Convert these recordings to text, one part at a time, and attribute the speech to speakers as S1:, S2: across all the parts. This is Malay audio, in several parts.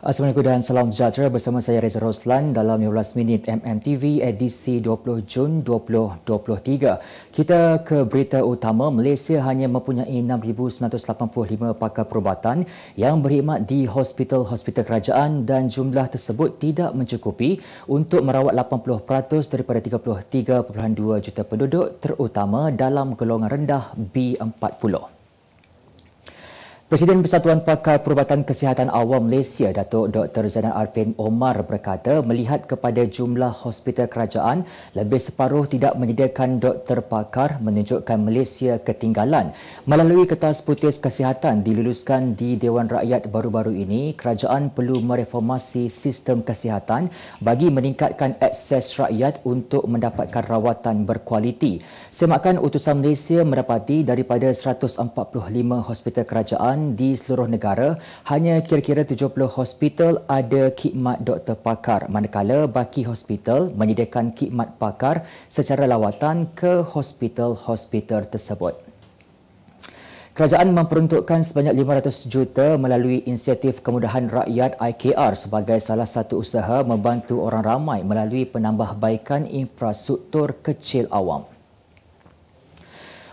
S1: Assalamualaikum dan salam sejahtera, bersama saya Reza Roslan dalam 15 minit MMTV edisi 20 Jun 2023. Kita ke berita utama. Malaysia hanya mempunyai 6,985 pakar perubatan yang berkhidmat di hospital-hospital kerajaan dan jumlah tersebut tidak mencukupi untuk merawat 80% daripada 33.2 juta penduduk, terutama dalam golongan rendah B40. Presiden Persatuan Pakar Perubatan Kesihatan Awam Malaysia, Datuk Dr. Zainal Arifin Omar berkata melihat kepada jumlah hospital kerajaan, lebih separuh tidak menyediakan doktor pakar menunjukkan Malaysia ketinggalan. Melalui Kertas Putih Kesihatan diluluskan di Dewan Rakyat baru-baru ini, kerajaan perlu mereformasi sistem kesihatan bagi meningkatkan akses rakyat untuk mendapatkan rawatan berkualiti. Semakan utusan Malaysia mendapati daripada 145 hospital kerajaan di seluruh negara, hanya kira-kira 70 hospital ada khidmat doktor pakar, manakala baki hospital menyediakan khidmat pakar secara lawatan ke hospital-hospital tersebut. Kerajaan memperuntukkan sebanyak 500 juta melalui inisiatif kemudahan rakyat IKR sebagai salah satu usaha membantu orang ramai melalui penambahbaikan infrastruktur kecil awam.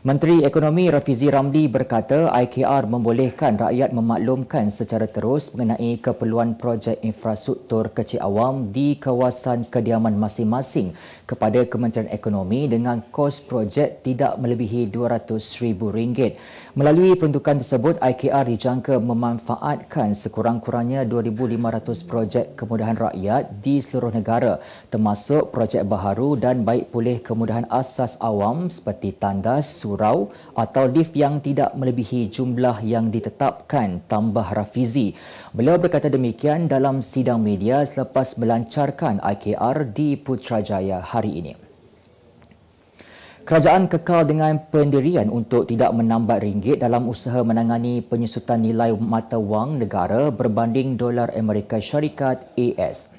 S1: Menteri Ekonomi Rafizi Ramli berkata IKR membolehkan rakyat memaklumkan secara terus mengenai keperluan projek infrastruktur kecil awam di kawasan kediaman masing-masing kepada Kementerian Ekonomi dengan kos projek tidak melebihi RM200,000. Melalui peruntukan tersebut, IKR dijangka memanfaatkan sekurang-kurangnya 2,500 projek kemudahan rakyat di seluruh negara, termasuk projek baharu dan baik pulih kemudahan asas awam seperti tandas, surau atau lift yang tidak melebihi jumlah yang ditetapkan, tambah Rafizi. Beliau berkata demikian dalam sidang media selepas melancarkan IKR di Putrajaya hari ini. Kerajaan kekal dengan pendirian untuk tidak menambah ringgit dalam usaha menangani penyusutan nilai mata wang negara berbanding dolar Amerika Syarikat AS.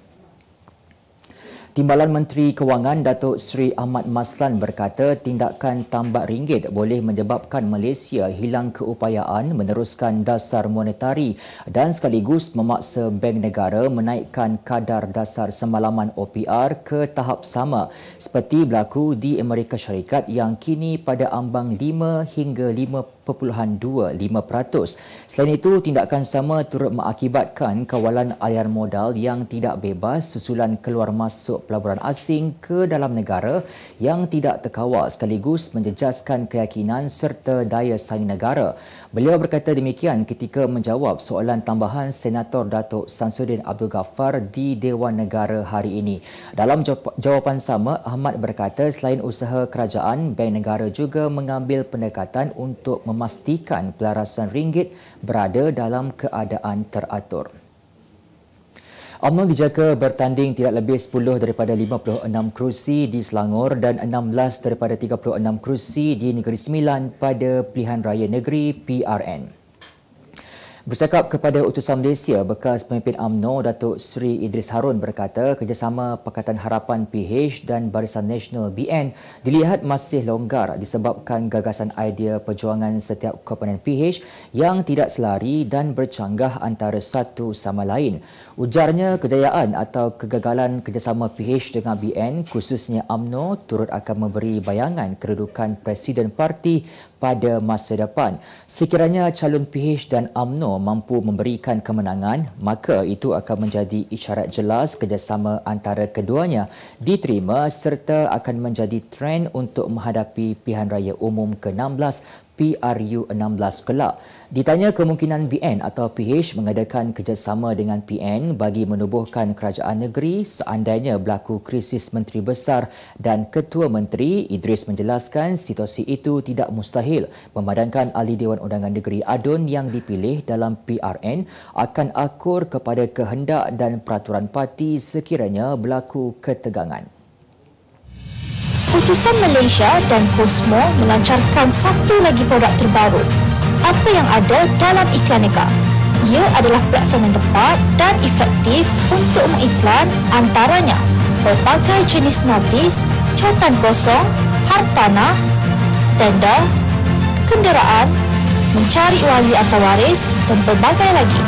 S1: Timbalan Menteri Kewangan Datuk Seri Ahmad Maslan berkata tindakan tambak ringgit boleh menyebabkan Malaysia hilang keupayaan meneruskan dasar monetari dan sekaligus memaksa Bank Negara menaikkan kadar dasar semalaman OPR ke tahap sama seperti berlaku di Amerika Syarikat yang kini pada ambang 5 hingga 5.25%. Selain itu, tindakan sama turut mengakibatkan kawalan aliran modal yang tidak bebas susulan keluar masuk pelaburan asing ke dalam negara yang tidak terkawal sekaligus menjejaskan keyakinan serta daya saing negara. Beliau berkata demikian ketika menjawab soalan tambahan Senator Datuk Samsudin Abdul Ghaffar di Dewan Negara hari ini. Dalam jawapan sama, Ahmad berkata selain usaha kerajaan, Bank Negara juga mengambil pendekatan untuk memastikan pelarasan ringgit berada dalam keadaan teratur. UMNO dijangka bertanding tidak lebih 10 daripada 56 kerusi di Selangor dan 16 daripada 36 kerusi di Negeri Sembilan pada Pilihan Raya Negeri PRN. Bercakap kepada Utusan Malaysia, bekas pemimpin UMNO Datuk Seri Idris Harun berkata kerjasama Pakatan Harapan PH dan Barisan Nasional BN dilihat masih longgar disebabkan gagasan idea perjuangan setiap komponen PH yang tidak selari dan bercanggah antara satu sama lain. Ujarnya kejayaan atau kegagalan kerjasama PH dengan BN khususnya UMNO turut akan memberi bayangan kedudukan Presiden Parti pada masa depan. Sekiranya calon PH dan UMNO mampu memberikan kemenangan, maka itu akan menjadi isyarat jelas kerjasama antara keduanya diterima serta akan menjadi trend untuk menghadapi pilihan raya umum ke-16 PRU 16 kelak. Ditanya kemungkinan BN atau PH mengadakan kerjasama dengan PN bagi menubuhkan kerajaan negeri seandainya berlaku krisis Menteri Besar dan Ketua Menteri, Idris menjelaskan situasi itu tidak mustahil memandangkan Ahli Dewan Undangan Negeri ADUN yang dipilih dalam PRN akan akur kepada kehendak dan peraturan parti sekiranya berlaku ketegangan.
S2: Utusan Malaysia dan Cosmo melancarkan satu lagi produk terbaru. Apa yang ada dalam Iklanega? Ia adalah platform yang tepat dan efektif untuk mengiklan antaranya berbagai jenis notis, cautan kosong, hartanah, tender, kenderaan, mencari wali atau waris dan berbagai lagi.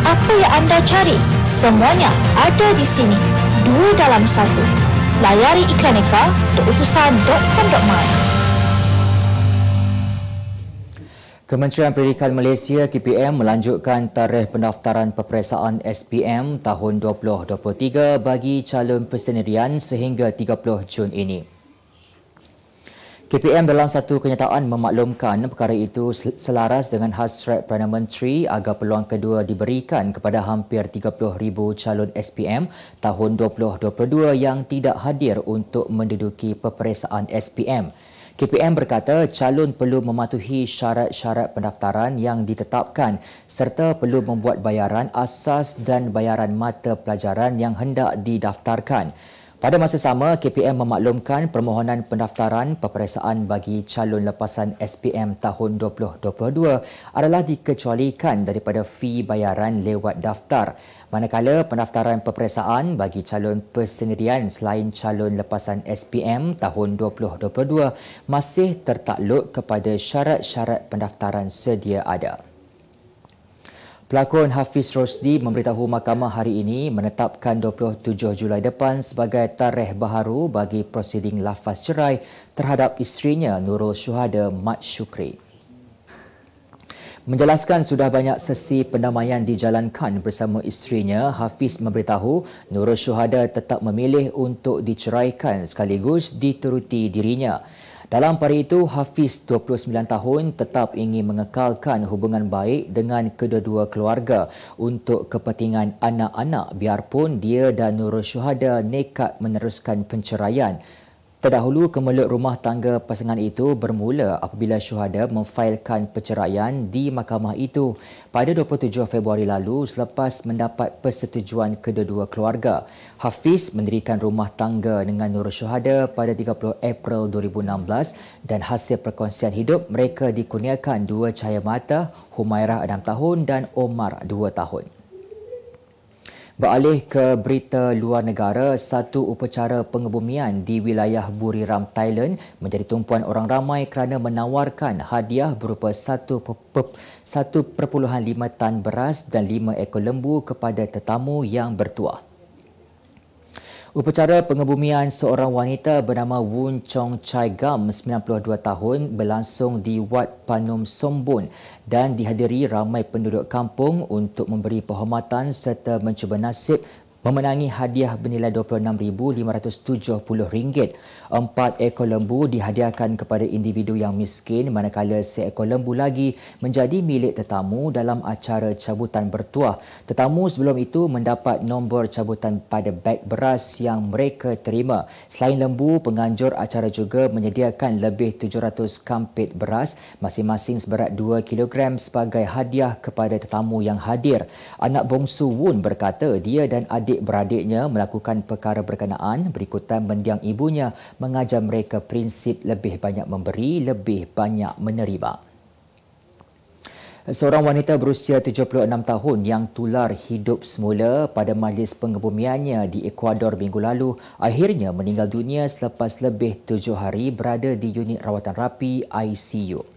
S2: Apa yang anda cari? Semuanya ada di sini. 2 dalam 1. Layari iklaneka.utusan.com.my.
S1: Kementerian Pendidikan Malaysia KPM melanjutkan tarikh pendaftaran peperiksaan SPM tahun 2023 bagi calon persendirian sehingga 30 Jun ini. KPM dalam satu kenyataan memaklumkan perkara itu selaras dengan hasrat Perdana Menteri agar peluang kedua diberikan kepada hampir 30,000 calon SPM tahun 2022 yang tidak hadir untuk menduduki peperiksaan SPM. KPM berkata calon perlu mematuhi syarat-syarat pendaftaran yang ditetapkan serta perlu membuat bayaran asas dan bayaran mata pelajaran yang hendak didaftarkan. Pada masa sama, KPM memaklumkan permohonan pendaftaran peperiksaan bagi calon lepasan SPM tahun 2022 adalah dikecualikan daripada fee bayaran lewat daftar. Manakala pendaftaran peperiksaan bagi calon persendirian selain calon lepasan SPM tahun 2022 masih tertakluk kepada syarat-syarat pendaftaran sedia ada. Pelakon Hafiz Rosdi memberitahu mahkamah hari ini menetapkan 27 Julai depan sebagai tarikh baharu bagi prosiding lafaz cerai terhadap isterinya Nurul Syuhada Mat Syukri. Menjelaskan sudah banyak sesi pendamaian dijalankan bersama isterinya, Hafiz memberitahu Nurul Syuhada tetap memilih untuk diceraikan sekaligus dituruti dirinya. Dalam pada itu, Hafiz 29 tahun tetap ingin mengekalkan hubungan baik dengan kedua-dua keluarga untuk kepentingan anak-anak biarpun dia dan Nurul Syuhada nekat meneruskan penceraian. Terdahulu, kemelut rumah tangga pasangan itu bermula apabila Syuhada memfailkan perceraian di mahkamah itu pada 27 Februari lalu selepas mendapat persetujuan kedua-dua keluarga. Hafiz mendirikan rumah tangga dengan Nurul Syuhada pada 30 April 2016 dan hasil perkongsian hidup mereka dikurniakan 2 cahaya mata, Humairah 6 tahun dan Omar 2 tahun. Beralih ke berita luar negara, satu upacara pengebumian di wilayah Buriram, Thailand menjadi tumpuan orang ramai kerana menawarkan hadiah berupa 1.5 tan beras dan 5 ekor lembu kepada tetamu yang bertuah. Upacara pengebumian seorang wanita bernama Woon Chong Chai Gam, 92 tahun, berlangsung di Wat Panum Sombun dan dihadiri ramai penduduk kampung untuk memberi penghormatan serta mencuba nasib memenangi hadiah bernilai RM25,570. 4 ekor lembu dihadiahkan kepada individu yang miskin manakala seekor lembu lagi menjadi milik tetamu dalam acara cabutan bertuah. Tetamu sebelum itu mendapat nombor cabutan pada beg beras yang mereka terima. Selain lembu, penganjur acara juga menyediakan lebih 700 kampit beras masing-masing seberat 2 kg sebagai hadiah kepada tetamu yang hadir. Anak bongsu Woon berkata dia dan adik-beradiknya melakukan perkara berkenaan berikutan mendiang ibunya mengajar mereka prinsip lebih banyak memberi, lebih banyak menerima. Seorang wanita berusia 76 tahun yang tular hidup semula pada majlis pengebumiannya di Ecuador minggu lalu akhirnya meninggal dunia selepas lebih 7 hari berada di unit rawatan rapi ICU.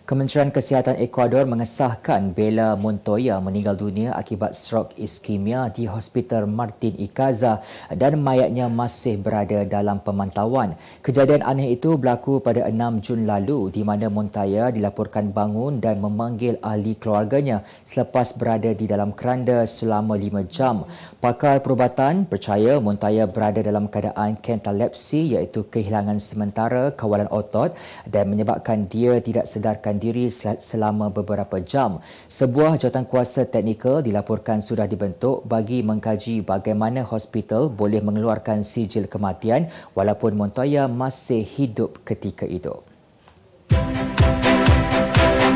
S1: Kementerian Kesihatan Ecuador mengesahkan Bella Montoya meninggal dunia akibat strok iskemia di Hospital Martin Icaza dan mayatnya masih berada dalam pemantauan. Kejadian aneh itu berlaku pada 6 Jun lalu di mana Montoya dilaporkan bangun dan memanggil ahli keluarganya selepas berada di dalam keranda selama 5 jam. Pakar perubatan percaya Montoya berada dalam keadaan katalepsi iaitu kehilangan sementara kawalan otot dan menyebabkan dia tidak sedarkan diri selama beberapa jam. Sebuah jawatankuasa teknikal dilaporkan sudah dibentuk bagi mengkaji bagaimana hospital boleh mengeluarkan sijil kematian walaupun Montoya masih hidup ketika itu.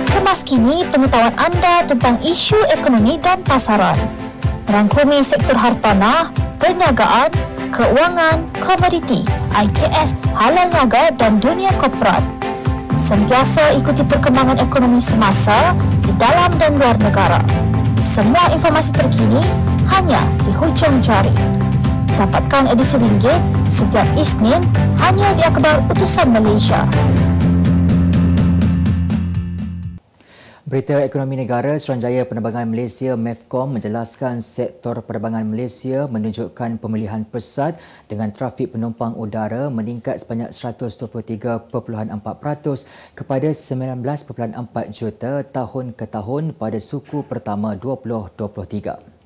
S2: Kemas kini pengetahuan anda tentang isu ekonomi dan pasaran. Merangkumi sektor hartanah, perniagaan, keuangan, komoditi, IKS, halal niaga dan dunia korporat. Sentiasa ikuti perkembangan ekonomi semasa di dalam dan luar negara. Semua informasi terkini hanya di hujung jari. Dapatkan edisi ringgit setiap Isnin hanya di akhbar Utusan Malaysia.
S1: Berita Ekonomi Negara, Suruhanjaya Penerbangan Malaysia MEFCOM menjelaskan sektor penerbangan Malaysia menunjukkan pemulihan pesat dengan trafik penumpang udara meningkat sebanyak 123.4% kepada 19.4 juta tahun ke tahun pada suku pertama 2023.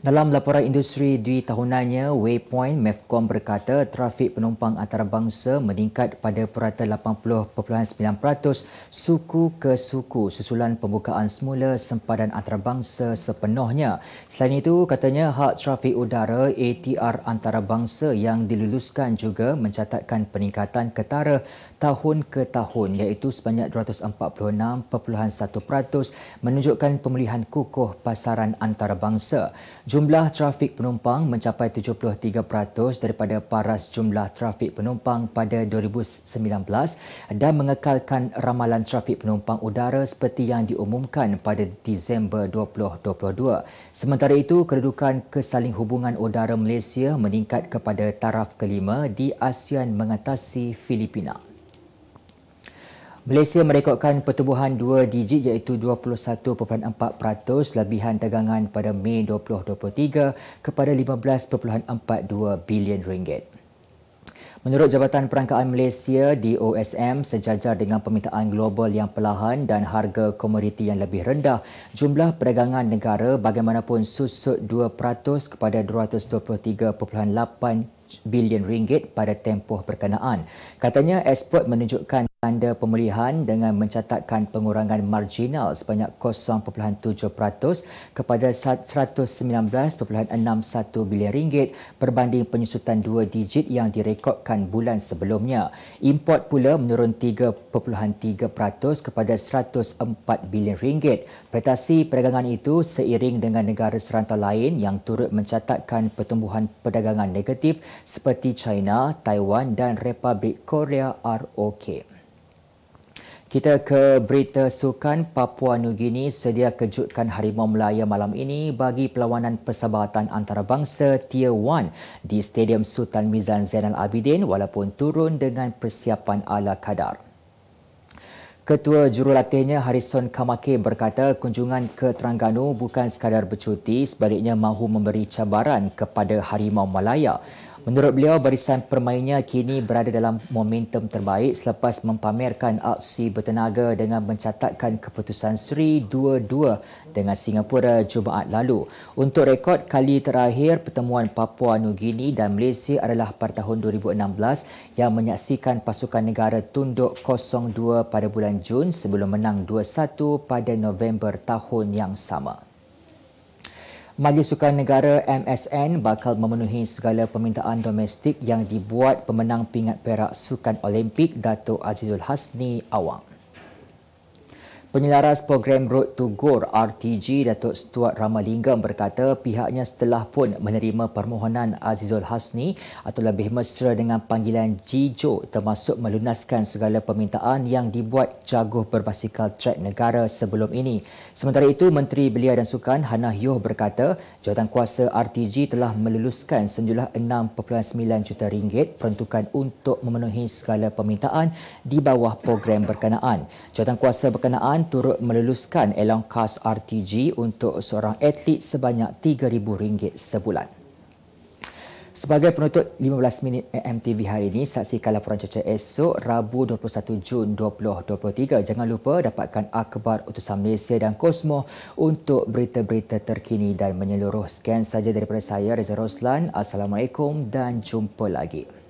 S1: Dalam laporan industri di tahunannya, Waypoint MEFCOM berkata trafik penumpang antarabangsa meningkat pada purata 80.9% suku ke suku susulan pembukaan semula sempadan antarabangsa sepenuhnya. Selain itu, katanya hak trafik udara ATR antarabangsa yang diluluskan juga mencatatkan peningkatan ketara tahun ke tahun iaitu sebanyak 246.1% menunjukkan pemulihan kukuh pasaran antarabangsa. Jumlah trafik penumpang mencapai 73% daripada paras jumlah trafik penumpang pada 2019 dan mengekalkan ramalan trafik penumpang udara seperti yang diumumkan pada Disember 2022. Sementara itu, kedudukan kesaling hubungan udara Malaysia meningkat kepada taraf kelima di ASEAN mengatasi Filipina. Malaysia merekodkan pertumbuhan 2 digit iaitu 21.4% lebihan dagangan pada Mei 2023 kepada 15.42 bilion ringgit. Menurut Jabatan Perangkaan Malaysia DOSM, sejajar dengan permintaan global yang perlahan dan harga komoditi yang lebih rendah, jumlah perdagangan negara bagaimanapun susut 2% kepada 223.8 bilion ringgit pada tempoh berkenaan. Katanya eksport menunjukkan tanda pemulihan dengan mencatatkan pengurangan marginal sebanyak 0.7% kepada 119.61 bilion ringgit berbanding penyusutan 2 digit yang direkodkan bulan sebelumnya. Import pula menurun 3.3% kepada 104 bilion ringgit. Prestasi perdagangan itu seiring dengan negara serantau lain yang turut mencatatkan pertumbuhan perdagangan negatif seperti China, Taiwan dan Republik Korea ROK. Kita ke berita sukan. Papua Nugini sedia kejutkan Harimau Melaya malam ini bagi perlawanan persahabatan antarabangsa Tier 1 di Stadium Sultan Mizan Zainal Abidin walaupun turun dengan persiapan ala kadar. Ketua Jurulatihnya Harrison Kamake berkata kunjungan ke Terengganu bukan sekadar bercuti, sebaliknya mahu memberi cabaran kepada Harimau Melaya. Menurut beliau, barisan permainnya kini berada dalam momentum terbaik selepas mempamerkan aksi bertenaga dengan mencatatkan keputusan seri 2-2 dengan Singapura Jumaat lalu. Untuk rekod, kali terakhir pertemuan Papua Nugini dan Malaysia adalah pada tahun 2016 yang menyaksikan pasukan negara tunduk 0-2 pada bulan Jun sebelum menang 2-1 pada November tahun yang sama. Majlis Sukan Negara MSN bakal memenuhi segala permintaan domestik yang dibuat pemenang pingat perak Sukan Olimpik Dato' Azizul Hasni Awang. Penyelaras program Road to Gor RTG Datuk Stuart Ramalingam berkata pihaknya setelah pun menerima permohonan Azizul Hasni atau lebih mesra dengan panggilan Jijo termasuk melunaskan segala permintaan yang dibuat jaguh berbasikal trek negara sebelum ini. Sementara itu, Menteri Belia dan Sukan Hannah Yoh berkata jawatankuasa RTG telah meluluskan sejumlah 6.9 juta ringgit peruntukan untuk memenuhi segala permintaan di bawah program berkenaan. Jawatankuasa berkenaan turut meluluskan allowance kas RTG untuk seorang atlet sebanyak RM3,000 sebulan. Sebagai penutup 15 minit AMTV hari ini, saksikan laporan cuaca esok Rabu 21 Jun 2023. Jangan lupa dapatkan akhbar utusan Malaysia dan Kosmo untuk berita-berita terkini dan menyeluruh. Sekian saja daripada saya, Reza Roslan. Assalamualaikum dan jumpa lagi.